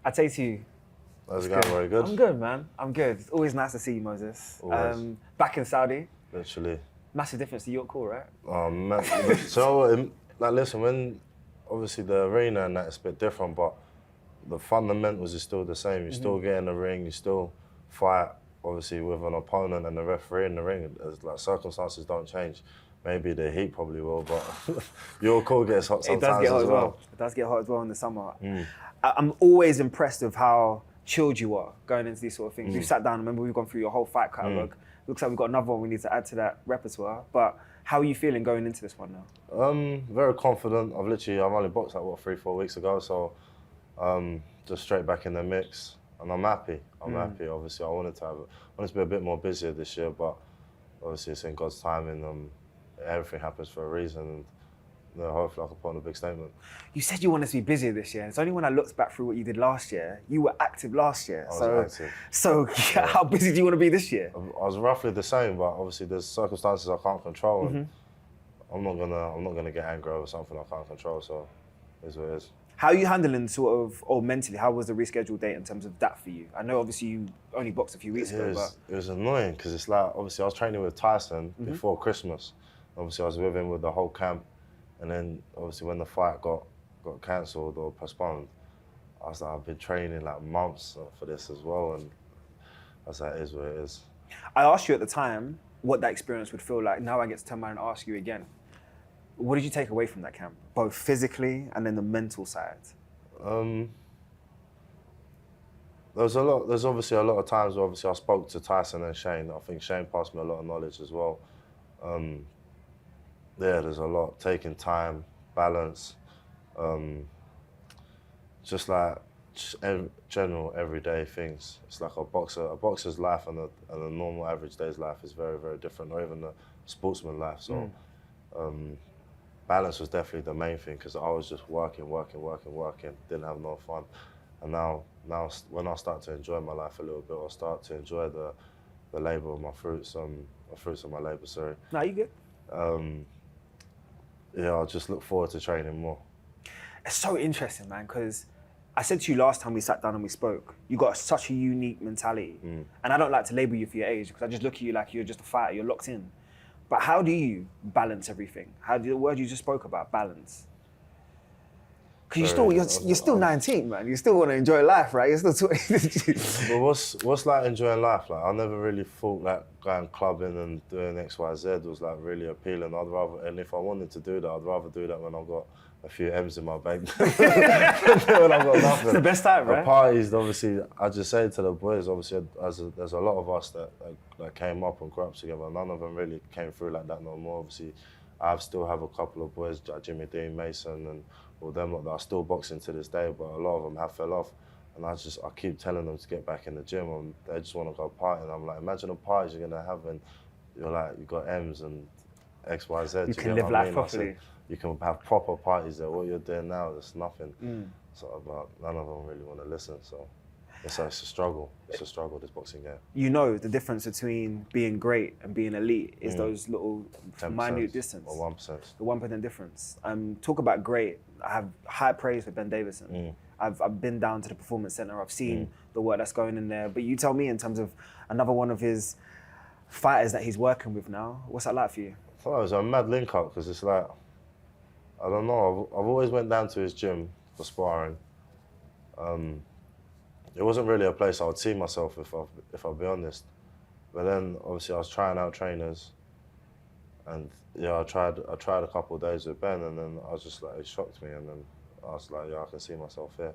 I say to you. How's it going? Very good. I'm good, man. I'm good. It's always nice to see you, Moses. Always. Back in Saudi. Literally. Massive difference to your call, right? Man, so, like, listen, when obviously the arena and that is a bit different, but the fundamentals is still the same. You still get in the ring, you still fight, obviously, with an opponent and the referee in the ring. Like, circumstances don't change. Maybe the heat probably will, but your call gets hot sometimes It does get hot as well. It does get hot as well in the summer. I'm always impressed with how chilled you are going into these sort of things. We've sat down, remember we've gone through your whole fight catalogue. Looks like we've got another one we need to add to that repertoire. But how are you feeling going into this one now? Very confident. I've only boxed like, 3-4 weeks ago, so just straight back in the mix. And I'm happy. I'm happy, obviously. I wanted to be a bit more busier this year, but obviously it's in God's timing. Everything happens for a reason. And, hopefully I can put on a big statement. You said you wanted to be busier this year. It's only when I looked back through what you did last year, you were active last year. I was active. So yeah. How busy do you want to be this year? I was roughly the same, but obviously there's circumstances I can't control. And I'm not gonna get angry over something I can't control. So it is what it is. How are you handling or mentally, how was the rescheduled date in terms of that for you? I know obviously you only boxed a few weeks ago, but... It was annoying because it's like, obviously I was training with Tyson before Christmas. Obviously I was with him with the whole camp. And then obviously when the fight got cancelled or postponed, I was like, I've been training like months for this as well. And I was like, it is what it is. I asked you at the time what that experience would feel like. Now I get to turn around and ask you again. What did you take away from that camp, both physically and then the mental side? There's obviously a lot of times where obviously I spoke to Tyson and Shane. I think Shane passed me a lot of knowledge as well. There's a lot, taking time, balance, just like general everyday things. It's like a boxer's life and a normal average day's life is very, very different, or even a sportsman's life. So balance was definitely the main thing because I was just working, didn't have no fun. And now when I start to enjoy my life a little bit, or start to enjoy the labour of my fruits of my labour, sorry. No, you good? Yeah, I just look forward to training more. It's so interesting, man, because I said to you last time we sat down and we spoke, you got such a unique mentality. And I don't like to label you for your age because I just look at you like you're just a fighter, you're locked in. But how do you balance everything? The word you just spoke about, balance. Because you're still 19, man. You still want to enjoy life, right? You're still 20. But what's like enjoying life? Like I never really thought like going clubbing and doing X, Y, Z was like really appealing. And if I wanted to do that, I'd rather do that when I've got a few M's in my bank when I've got nothing. It's the best time, right? The parties, obviously, I just say to the boys, obviously, there's a lot of us that came up and grew up together. None of them really came through like that no more. Obviously, I still have a couple of boys, like Jimmy Dean, Mason, and all them that are still boxing to this day, but a lot of them have fell off. And I keep telling them to get back in the gym, and they just want to go party. And I'm like, imagine the parties you're gonna have, and you've got M's and X, Y, Z. You can live life properly. You can have proper parties there. What you're doing now, there's nothing. So none of them really want to listen. So it's a struggle. It's a struggle, this boxing game. You know the difference between being great and being elite is those little 10%, minute distance. Or 1%. The 1% difference. Talk about great. I have high praise for Ben Davidson. I've been down to the Performance Center. I've seen the work that's going in there. But you tell me in terms of another one of his fighters that he's working with now, what's that like for you? I thought it was a mad link up because it's like, I don't know, I've always went down to his gym for sparring. It wasn't really a place I would see myself if I'll be honest. But then obviously I was trying out trainers, and I tried a couple of days with Ben, and then I was just like, it shocked me, and then I was like, I can see myself here.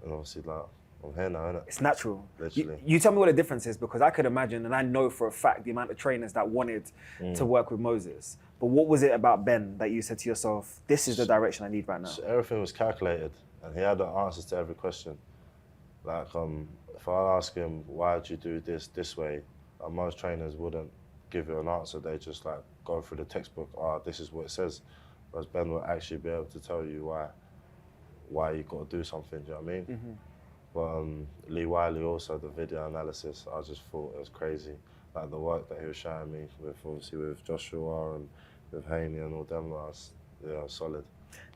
And obviously like, I'm here now, innit? It's natural. Literally. You tell me what the difference is, because I could imagine, and I know for a fact, the amount of trainers that wanted to work with Moses. But what was it about Ben that you said to yourself, this is the direction I need right now? So everything was calculated, and he had the answers to every question. Like, if I ask him, why did you do this way, most trainers wouldn't give you an answer. They just like go through the textbook, this is what it says. Whereas Ben will actually be able to tell you why you got to do something, do you know what I mean? But Lee Wiley also, the video analysis, I just thought it was crazy. Like the work that he was showing me with Joshua and with Haney and all them, was solid.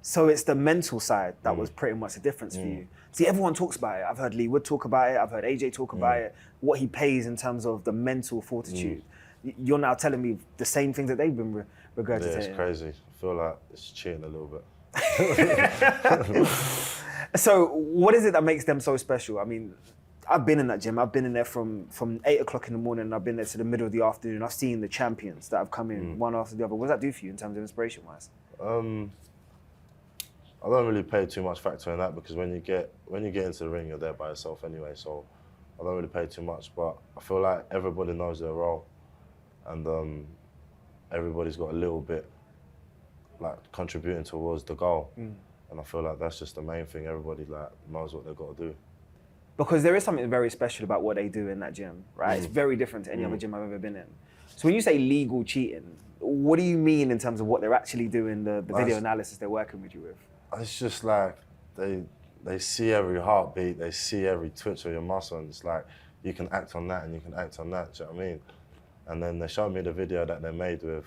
So it's the mental side that was pretty much the difference for you. See, everyone talks about it. I've heard Lee Wood talk about it. I've heard AJ talk about it. What he pays in terms of the mental fortitude. You're now telling me the same things that they've been regurgitating. Yeah, it's crazy. I feel like it's cheating a little bit. So what is it that makes them so special? I mean, I've been in that gym. I've been in there from 8 o'clock in the morning and I've been there to the middle of the afternoon. I've seen the champions that have come in one after the other. What does that do for you in terms of inspiration-wise? I don't really pay too much factor in that because when you get into the ring, you're there by yourself anyway. So I don't really pay too much. But I feel like everybody knows their role, and everybody's got a little bit like contributing towards the goal. And I feel like that's just the main thing. Everybody like knows what they've got to do. Because there is something very special about what they do in that gym, right? It's very different to any other gym I've ever been in. So when you say legal cheating, what do you mean in terms of what they're actually doing, the video analysis they're working with you with? It's just like they see every heartbeat, they see every twitch of your muscle, and it's like you can act on that and you can act on that. Do you know what I mean? And then they showed me the video that they made with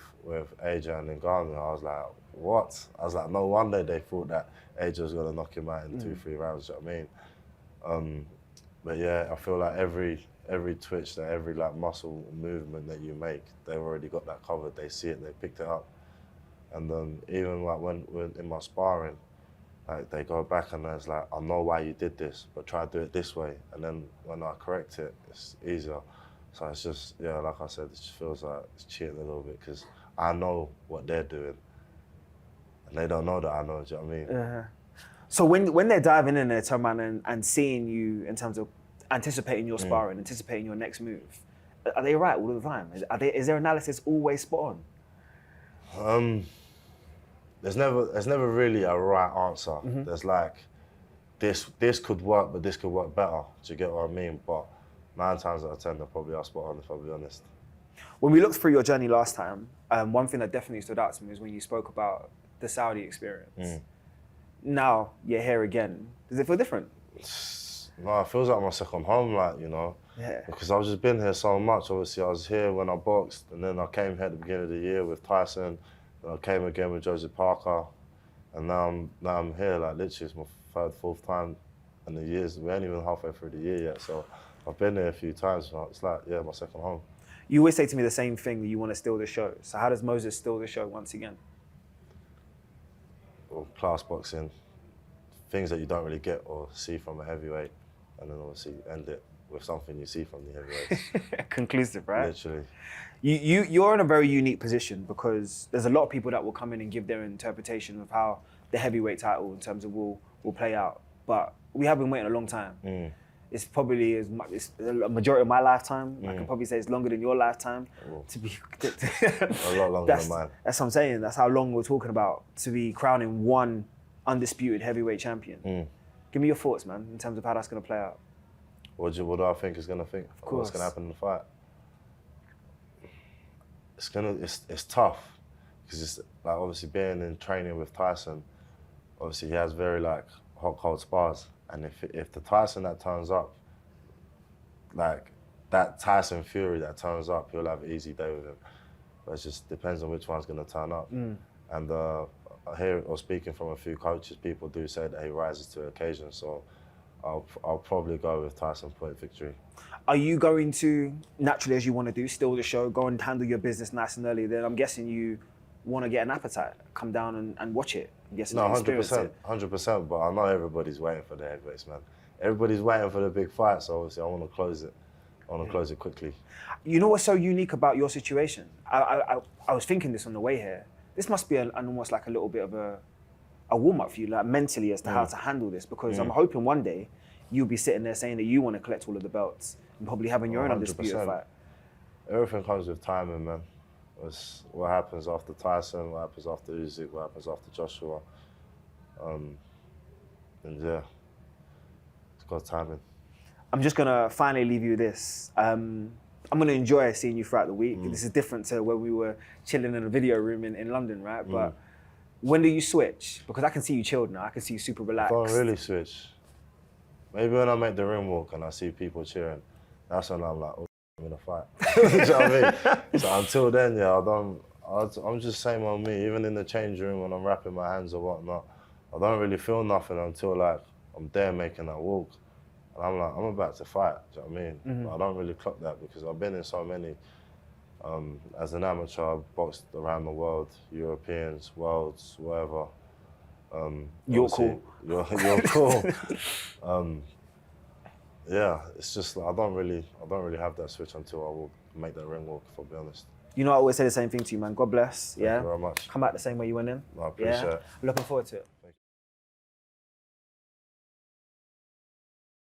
AJ and Ngannou. I was like, what? I was like, no wonder they thought that AJ was gonna knock him out in 2-3 rounds. Do you know what I mean? But yeah, I feel like every twitch, that every like muscle movement that you make, they've already got that covered. They see it, they picked it up. And even like when in my sparring, like they go back and it's like, I know why you did this, but try to do it this way. And then when I correct it, it's easier. So it's just, yeah, like I said, it just feels like it's cheating a little bit because I know what they're doing. And they don't know that I know, do you know what I mean? So when they're diving in there, Itauma, and seeing you in terms of anticipating your sparring, anticipating your next move, are they right all the time? Is their analysis always spot on? There's never really a right answer. There's like, this could work, but this could work better. Do you get what I mean? But 9 times out of 10, they probably are spot on, if I'll be honest. When we looked through your journey last time, one thing that definitely stood out to me was when you spoke about the Saudi experience. Now you're here again. Does it feel different? No, it feels like my second home, like, you know. Yeah. Because I've just been here so much. Obviously, I was here when I boxed, and then I came here at the beginning of the year with Tyson. And I came again with Joseph Parker, and now I'm here. Like literally, it's my 3rd, 4th time in the years. We ain't even halfway through the year yet, so I've been there a few times. So it's like, yeah, my second home. You always say to me the same thing, that you want to steal the show. So how does Moses steal the show once again? Well, class boxing, things that you don't really get or see from a heavyweight, and then obviously end it with something you see from the heavyweights. Conclusive, right? Literally. You're in a very unique position because there's a lot of people that will come in and give their interpretation of how the heavyweight title in terms of will play out. But we have been waiting a long time. It's probably it's a majority of my lifetime. I can probably say it's longer than your lifetime. To be a lot longer than mine. That's what I'm saying. That's how long we're talking about to be crowning one undisputed heavyweight champion. Give me your thoughts, man, in terms of how that's going to play out. What do I think is going to think? Of course. What's going to happen in the fight? It's tough because it's like obviously being in training with Tyson. Obviously, he has very like hot cold spars, and if the Tyson that turns up, like that Tyson Fury that turns up, he'll have an easy day with him. But it just depends on which one's going to turn up. And I hear, or speaking from a few coaches, people do say that he rises to the occasion. So I'll probably go with Tyson point victory. Are you going to, naturally as you want to do, steal the show, go and handle your business nice and early? Then I'm guessing you want to get an appetite, come down and watch it. I'm guessing no, 100%. But I know everybody's waiting for the heavyweights, man. Everybody's waiting for the big fight, so obviously I want to close it. I want to close it quickly. You know what's so unique about your situation? I was thinking this on the way here. This must be almost like a little bit of a warm-up for you, like mentally, as to how to handle this, because I'm hoping one day you'll be sitting there saying that you want to collect all of the belts and probably having your own undisputed fight. Everything comes with timing, man. It's what happens after Tyson, what happens after Usyk, what happens after Joshua. And yeah, it's got timing. I'm just going to finally leave you with this. I'm going to enjoy seeing you throughout the week. This is different to when we were chilling in a video room in London, right? But when do you switch? Because I can see you chilled now. I can see you super relaxed. I don't really switch. Maybe when I make the ring walk and I see people cheering, that's when I'm like, oh, I'm in a fight. Do you know what I mean? So until then, yeah, I'm just same on me. Even in the change room when I'm wrapping my hands or whatnot, I don't really feel nothing until like I'm there making that walk. And I'm like, I'm about to fight, do you know what I mean? But I don't really clock that because I've been in so many. As an amateur, I've boxed around the world, Europeans, worlds, whatever. You're obviously, cool. You're cool. Yeah, it's just like, I don't really have that switch until I will make that ring walk, if I'll be honest. You know, I always say the same thing to you, man. God bless. Thank you very much. Come out the same way you went in. I appreciate yeah? it. I'm looking forward to it.